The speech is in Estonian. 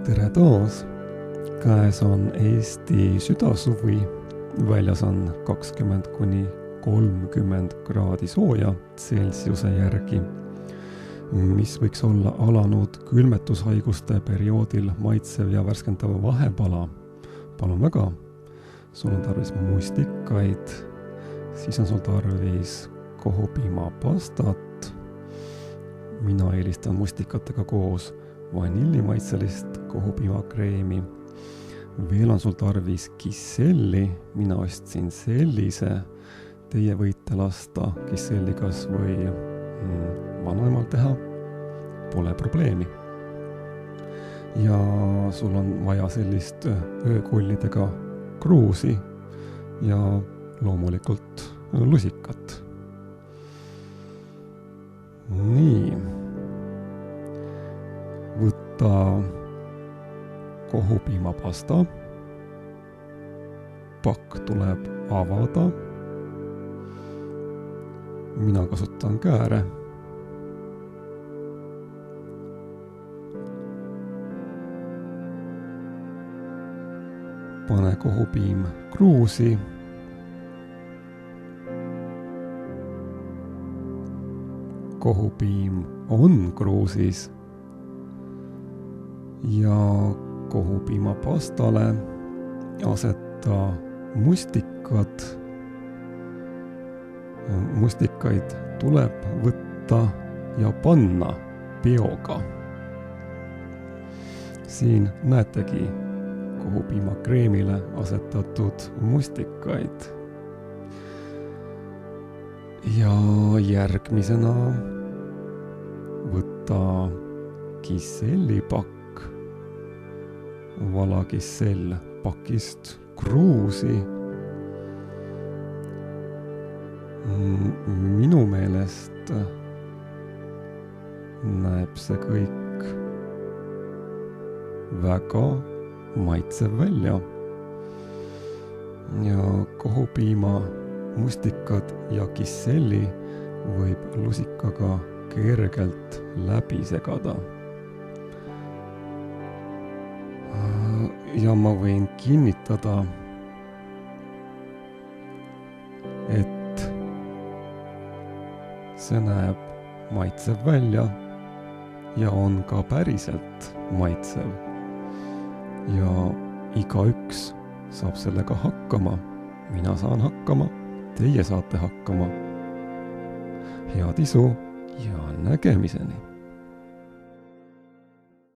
Tere taas! Käes on Eesti südasuvi, väljas on 20–30 kraadi sooja Celsiuse järgi, mis võiks olla alanud külmetushaiguste perioodil maitsev ja värskendav vahepala. Palun väga, sul on tarvis mustikaid, siis on sul tarvis kohupiimapastat, mina eelistan mustikatega koos vanillimaitselist kohupiimakreemi. Veel on sul tarvis kisselli, mina ostsin sellise, teie võite lasta kisselli kas või vanaemal teha, pole probleemi. Ja sul on vaja sellist öökullidega kruusi ja loomulikult lusikat. Nii. Võtta kohupiimapasta, pakk tuleb avada, mina kasutan kääre, pane kohupiim kruusi, kohupiim on kruusis ja kohupiimapastale aseta mustikad. Mustikaid tuleb võtta ja panna peoga. Siin näetegi kohupiimakreemile asetatud mustikaid. Ja järgmisena võtta kissellipakk. Vala kissell pakist kruusi. Minu meelest näeb see kõik väga maitsev välja. Ja kohupiima, mustikad ja kisselli võib lusikaga kergelt läbi segada. Ja ma võin kinnitada, et see näeb maitsev välja ja on ka päriselt maitsev. Ja igaüks saab sellega hakkama. Mina saan hakkama, teie saate hakkama. Head isu ja nägemiseni!